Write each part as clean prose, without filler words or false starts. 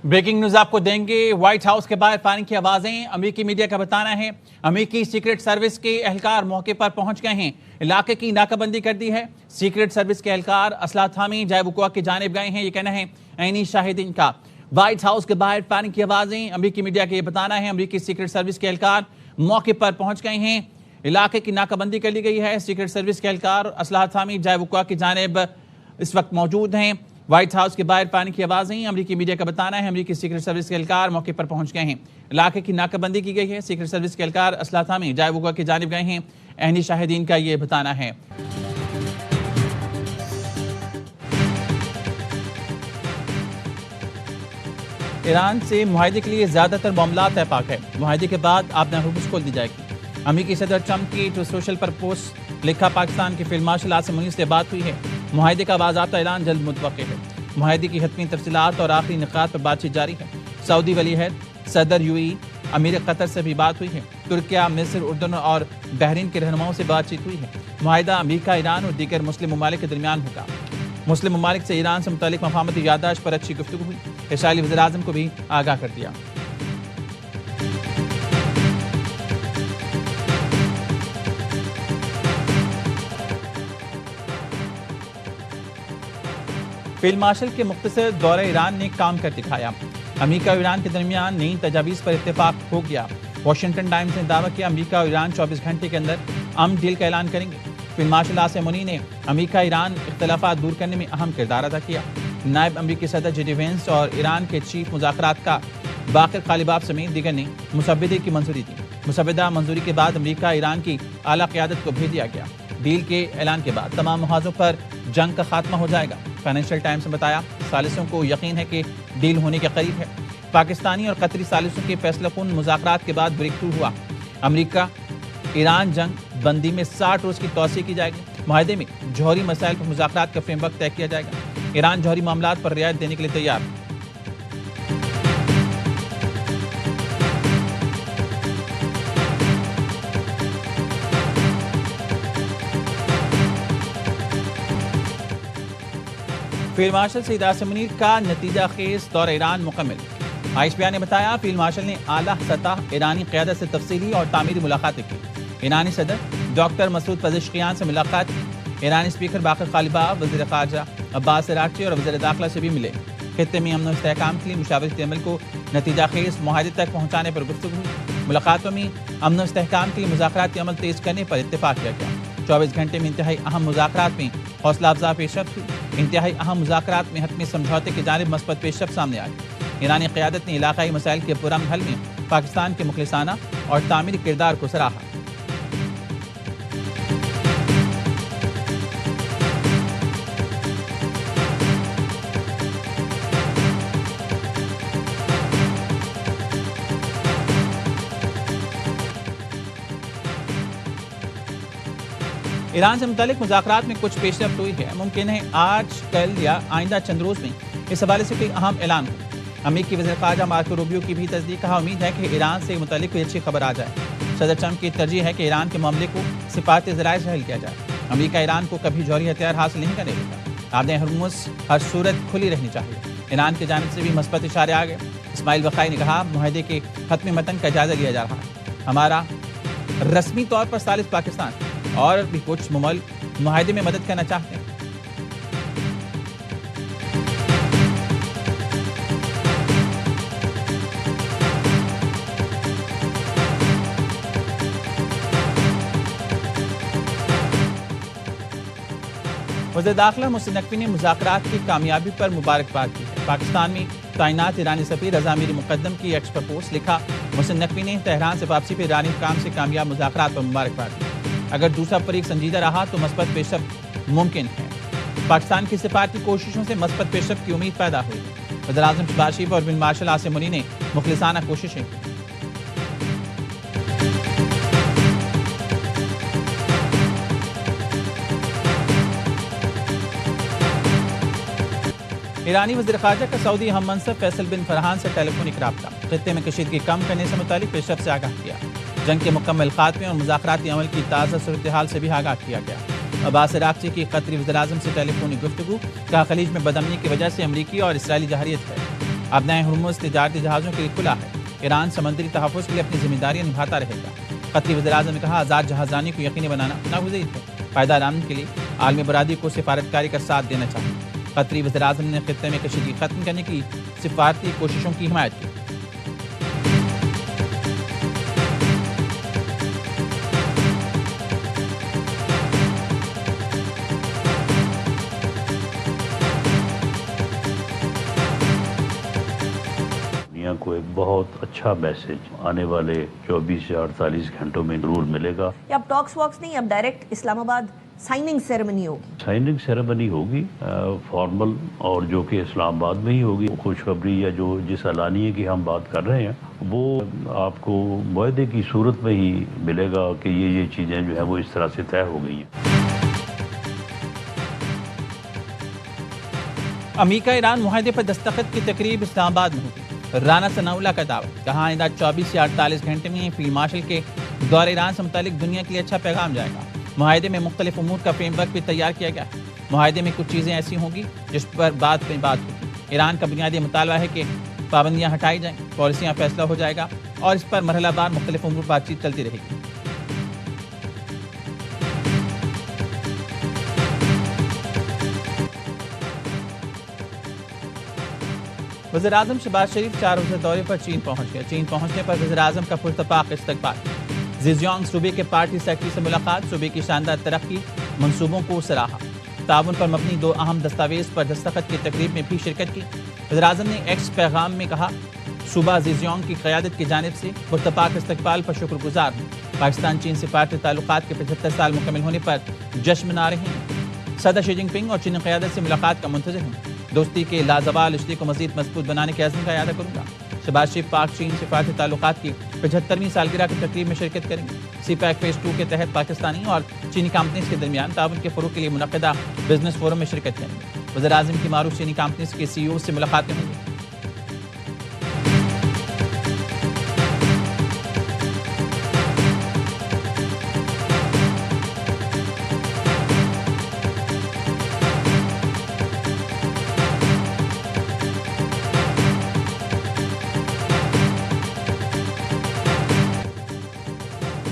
Breaking news आपको देंगे। White house के बाहर फायरिंग की आवाजें। अमेरिकी मीडिया का बताना है अमेरिकी सीक्रेट सर्विस के एहलकार मौके पर पहुंच गए हैं। इलाके की नाकाबंदी कर दी है। सीक्रेट सर्विस के एहलकार असला थामी जायवुकुआ की जानिब गए हैं, ये कहना है ऐनी शाहिदीन का। व्हाइट हाउस के बाहर फायरिंग की आवाजें। अमेरिकी मीडिया का ये बताना है अमेरिकी सीक्रेट सर्विस के एहलकार मौके पर पहुंच गए हैं। इलाके की नाकाबंदी कर ली गई है। सीक्रेट सर्विस के एहलकार असला थामी जायवुकुआ की जानिब इस वक्त मौजूद हैं। व्हाइट हाउस के बाहर पानी की आवाजें। अमेरिकी मीडिया का बताना है अमेरिकी सीक्रेट सर्विस के एहलकार मौके पर पहुंच गए हैं। इलाके की नाकाबंदी की गई है। सीक्रेट सर्विस के एहलकार असला थामी जायवुकुआ की जानिब गए हैं। ऐनी शाहिदीन का ये बताना है। ईरान से मुआहदे के लिए ज्यादातर मामला तय पाक है। मुआहदे के बाद आपने हुर्मुज़ खोल दी जाएगी। अमेरिकी सदर ट्रंप की ट्विटर सोशल पर पोस्ट लिखा, पाकिस्तान के फील्ड मार्शल आसिम मुनीर से बात हुई है। मुआहदे का बाज़ाब्ता ऐलान जल्द मुतवक्किल है। मुआहदे की हतमी तफसीलात और आखिरी निकात पर बातचीत जारी है। सऊदी वली अहद, सदर यूएई, अमीर कतर से भी बात हुई है। तुर्किया, मिस्र, उर्दन और बहरीन के रहनुमाओं से बातचीत हुई है। मुआहदा अमेरिका, ईरान और दीगर मुस्लिम ममालिक के दरमियान होगा। मुस्लिम ममालिक से ईरान से मुतालिक मफाहमती याददाश्त पर अच्छी गुफ्तगू हुई। इसराइली वज़ीर आज़म को भी आगाह कर दिया। फील्ड मार्शल के मुख्तसर दौरे ईरान ने काम कर दिखाया। अमेरिका और ईरान के दरमियान नई तजावीज़ पर इत्तेफाक हो गया। वाशिंगटन टाइम्स ने दावा किया अमेरिका और ईरान 24 घंटे के अंदर अमन डील का ऐलान करेंगे। फील्ड मार्शल आसिम मुनीर ने अमेरिका ईरान इख्तलाफात दूर करने में अहम किरदार अदा किया। नायब अमेरिकी सदर जे डी वेंस और ईरान के चीफ मुज़ाकरात का बाक़िर ग़ालिबाफ समेत दीगर ने मुसव्वदे की मंजूरी दी। मुसव्वदा मंजूरी के बाद अमेरिका ईरान की आला क़यादत को भेज दिया गया। डील के ऐलान के बाद तमाम मुहाज़ों पर जंग का खात्मा हो जाएगा। फाइनेंशियल टाइम्स ने बताया सालिसों को यकीन है कि डील होने के करीब है। पाकिस्तानी और कतरी सालिसों के फैसलाकुन मुज़ाकरात के बाद ब्रेक थ्रू हुआ। अमेरिका ईरान जंग बंदी में 60 रोज़ की तौसीह की जाएगी। मुआहदे में जौहरी मसाइल पर मुज़ाकरात का फ्रेमवर्क तय किया जाएगा। ईरान जौहरी मामलात पर रियायत देने के लिए तैयार। फील्ड मार्शल सईद आसिम मुनीर का नतीजा खेज दौरा ईरान मुकम्मल। आईएसपीआई ने बताया फील्ड मार्शल ने आला सतह ईरानी क़यादत से तफसीली और तामीरी मुलाकातें की। ईरानी सदर डॉक्टर मसूद पज़ेश्कियान से मुलाकात की। ईरानी स्पीकर बाक़िर ग़ालिबाफ, वज़ीर ख़ारजा अब्बास अराग़ची और वज़ीर दाखिला से भी मिले। खित्ते में अमन और इस्तेहकाम के लिए मुशावरती अमल को नतीजा खेज मुआहदे तक पहुँचाने पर गुफ्तगू हुई। मुलाकातों में अमन और इस्तेहकाम के लिए मुज़ाकराती अमल तेज़ करने पर इत्तेफाक किया गया। 24 घंटे में इंतहाई अहम मुज़ाकरात में हौसला अफजा पेशरफ्त हुई। इंतहाई अहम मुज़ाकरात में हतमी समझौते की जानिब मस्बत पेशरफ्त सामने आई। ईरानी क़यादत ने इलाक़ाई मसाइल के पुरअमन हल में पाकिस्तान के मुखलिसाना और तामीरी किरदार को सराहा। ईरान से मुतालिक मुज़ाकरात में कुछ पेशरफ्त हुई है। मुमकिन है आज, कल या आइंदा चंद रोज़ में इस हवाले से कोई अहम ऐलान हो। अमेरिकी वज़ीर ख़ारजा मार्को रूबियो की भी तस्दीक। कहा उम्मीद है कि ईरान से मुतालिक कोई अच्छी खबर आ जाए। सदर ट्रंप की तरजीह है कि ईरान के मामले को सिफारती ज़राए से हल किया जाए। अमेरिका ईरान को कभी जौहरी हथियार हासिल नहीं करने देगा। आबे हुर्मुज़ हर सूरत खुली रहनी चाहिए। ईरान की जानिब से भी मस्बत इशारे आ गए। इस्माइल बक़ाई ने कहा मुआहदे के हतमी मतन का जायज़ा लिया जा रहा है। हमारा रस्मी तौर पर सालिस पाकिस्तान और भी कुछ मुमालिक मुआहदे में मदद करना चाहते हैं। वज़ीर दाखिला मोहसिन नकवी ने मुज़ाकरात की कामयाबी पर मुबारकबाद की है। पाकिस्तान में तैनात ईरानी सफ़ीर रज़ा मीर मुक़द्दम की एक्स पर पोस्ट लिखा। मोहसिन नकवी ने तेहरान से वापसी पर ईरानी हुक्काम से कामयाब मुज़ाकरात पर मुबारकबाद दी। अगर दूसरा फरीक संजीदा रहा तो मस्बत पेशरफ्त मुमकिन है। पाकिस्तान की सिफारती कोशिशों से मस्बत पेशरफ्त की उम्मीद पैदा हुई। वज़ीर आज़म शहबाज शरीफ और फील्ड मार्शल आसिम मुनीर ने मुखलिसाना कोशिशें की। ईरानी वज़ीर ख़ारजा का सऊदी हम मनसब फैसल बिन फरहान से टेलीफोनिक राब्ता। खित्ते में कशीदगी कम करने से मुतालिक पेशरफ्त से आगाह किया। जंग के मुकम्मल खात्मे और मुज़ाकराती अमल की ताज़ा सूरत-ए-हाल से भी आगाह किया गया। अब्बास अराग़ची की कतरी वज़ीर आज़म से टेलीफोनिक गुफ्तगू। कहा खलीज में बदअमनी की वजह से अमरीकी और इसराइली जहरीत है। اب نئے ہرمز تجارتی جہازوں کے لیے کھلا ہے۔ ایران سمندری تحفظ کے لیے اپنی ذمہ داریاں نبھاتا رہے گا۔ قطری وزیراعظم نے کہا آزاد جہازرانی کو یقینی بنانا ناگزیر ہے۔ پائیدار امن کے لیے عالمی برادری کو سفارتکاری کا ساتھ دینا چاہیے۔ قطری وزیراعظم نے خطے میں کشیدگی ختم کرنے کی سفارتی کوششوں کی حمایت کی۔ دنیا کو ایک بہت اچھا میسج آنے والے 24 سے 48 گھنٹوں میں ضرور ملے گا۔ اب ٹاکس واکس نہیں، اب ڈائریکٹ اسلام آباد سائننگ سیریمنی ہوگی۔ سائننگ سیریمنی ہوگی فارمل، اور جو کہ اسلام آباد میں ہی ہوگی۔ خوشخبری یا جس اعلانیے کی ہم بات کر رہے ہیں وہ آپ کو معاہدے کی صورت میں ہی ملے گا کہ یہ چیزیں جو ہیں وہ اس طرح سے طے ہو گئی ہیں۔ امریکہ ایران معاہدے پر دستخط کی تقریب اسلام آباد میں ہوگی۔ رانا ثناء اللہ کا دعویٰ، کہا آئندہ 24 سے 48 گھنٹے میں فیلڈ مارشل کے دورہ ایران سے متعلق دنیا کے لیے اچھا پیغام جائے گا۔ معاہدے میں مختلف امور کا فریم ورک بھی تیار کیا گیا ہے۔ معاہدے میں کچھ چیزیں ایسی ہوں گی جس پر بعد میں بات ہوگی۔ ایران کا بنیادی مطالبہ ہے کہ پابندیاں ہٹائی جائیں، پالیسیاں فیصلہ ہو جائے گا اور اس پر مرحلہ وار مختلف امور بات چیت چلتی رہے گی۔ وزیراعظم شہباز شریف 4 روزہ دورے پر چین پہنچ گئے۔ چین پہنچنے پر وزیراعظم کا پرتپاک استقبال۔ زیجیانگ صوبے کے پارٹی سیکرٹری سے ملاقات، صوبے کی شاندار ترقی منصوبوں کو سراہا۔ تعاون پر مبنی 2 اہم دستاویز پر دستخط کی تقریب میں بھی شرکت کی۔ وزیراعظم نے ایکس پیغام میں کہا صوبہ زیجیانگ کی قیادت کی جانب سے پرتپاک استقبال پر شکر گزار ہوں۔ پاکستان چین سفارتی تعلقات کے 75 سال مکمل ہونے پر جشن منا رہے ہیں۔ صدر شی جن پنگ اور چینی قیادت سے ملاقات کا منتظر ہوں۔ دوستی کے لازوال رشتے کو مزید مضبوط بنانے کے عزم کا اعادہ کروں گا۔ شہباز شریف پاک چین سفارتی تعلقات کی 75ویں سالگرہ کی تقریب میں شرکت کریں گے۔ سی پیک فیز 2 کے تحت پاکستانی اور چینی کمپنیز کے درمیان تعاون کے فروغ کے لیے منعقدہ بزنس فورم میں شرکت کریں گے۔ وزیراعظم کی معروف چینی کمپنیز کے سی ای او سے ملاقاتیں ہوں گی۔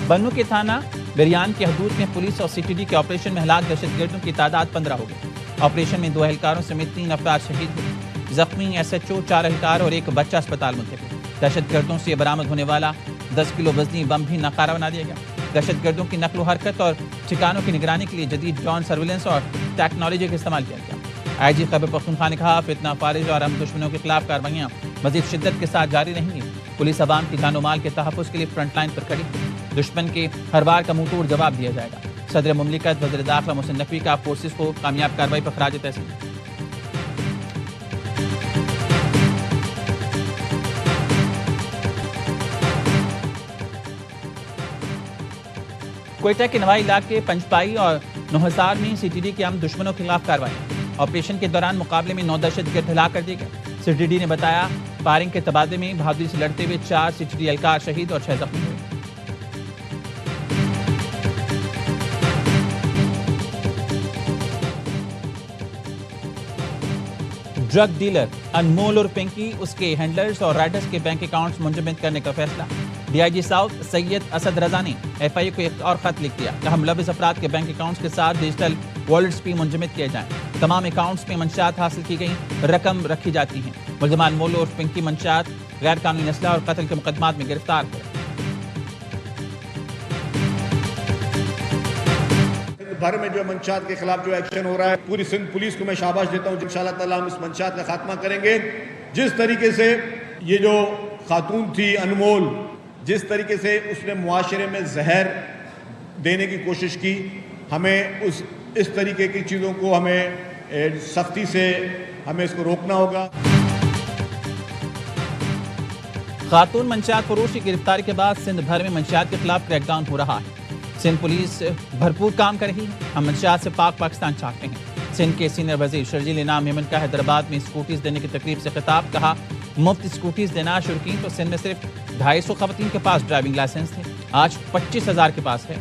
بنو کے تھانہ بریان کی حدود میں پولیس اور سی ٹی ڈی کے آپریشن میں ہلاک دہشت گردوں کی تعداد 15 ہو گئی۔ آپریشن میں 2 اہلکاروں سمیت 3 افراد شہید ہوئے۔ زخمی ایس ایچ او، 4 اہلکار اور 1 بچہ اسپتال منتقل۔ دہشت گردوں سے برآمد ہونے والا 10 کلو وزنی بم بھی ناکارہ بنا دیا گیا۔ دہشت گردوں کی نقل و حرکت اور ٹھکانوں کی نگرانی کے لیے جدید ڈرون سرویلنس اور ٹیکنالوجی کا استعمال کیا گیا۔ آئی جی خیبر پختونخوا نے کہا فتنہ فارج اور ہم دشمنوں کے خلاف کارروائیاں مزید شدت کے ساتھ جاری رہیں گی۔ پولیس عوام کی جان و مال کے تحفظ کے لیے فرنٹ لائن پر کھڑی، دشمن کے ہر وار کا منہ توڑ جواب دیا جائے گا۔ صدر مملکت وزیر داخلہ محسن نقوی کا فورسز کو کامیاب کارروائی پر خراج تحسین۔ کوئٹہ کے نوائی علاقے پنجپائی اور نوحصار میں سی ٹی ڈی کے ہم دشمنوں کے خلاف کارروائی۔ آپریشن کے دوران مقابلے میں 9 دہشت گرد ہلاک کر دیے گئے۔ سی ٹی ڈی نے بتایا فائرنگ کے تبادلے میں بہادری سے لڑتے ہوئے 4 سی ٹی ڈی اہلکار شہید اور 6 زخمی ہوئے۔ ڈرگ ڈیلر انمول اور پنکی، اس کے ہینڈلرز اور رائڈرز کے بینک اکاؤنٹس منجمد کرنے کا فیصلہ۔ ڈی آئی جی ساؤتھ سید اسد رضا نے ایف آئی اے کو ایک اور خط لکھ دیا کہ ملوث افراد کے بینک اکاؤنٹس کے ساتھ ڈیجیٹل والیٹس بھی منجمد کیے جائیں۔ تمام اکاؤنٹس میں منشیات حاصل کی گئی رقم رکھی جاتی ہیں۔ ملزمان انمول اور پنکی منشیات، غیر قانونی اسلحہ اور قتل کے مقدمات میں گرفتار ہوئے۔ بھر میں جو منشیات کے خلاف جو ایکشن ہو رہا ہے، پوری سندھ پولیس کو میں شاباش دیتا ہوں۔ انشاءاللہ تعالیٰ ہم اس منشیات کا خاتمہ کریں گے۔ جس طریقے سے یہ جو خاتون تھی انمول، جس طریقے سے اس نے معاشرے میں زہر دینے کی کوشش کی، ہمیں اس طریقے کی چیزوں کو ہمیں سختی سے ہمیں اس کو روکنا ہوگا۔ خاتون منشیات فروش کی گرفتاری کے بعد سندھ بھر میں منشیات کے خلاف کریک ڈاؤن ہو رہا ہے۔ سندھ پولیس بھرپور کام کر رہی ہے۔ ہم منشیات سے پاک پاکستان چاہتے ہیں۔ سندھ کے سینئر وزیر شرجیل انعام میمن کا حیدرآباد میں اسکوٹیز دینے کی تقریب سے خطاب، کہا مفت اسکوٹیز دینا شروع کی تو سندھ میں صرف 250 خواتین کے پاس ڈرائیونگ لائسنس تھے، آج 25,000 کے پاس ہے۔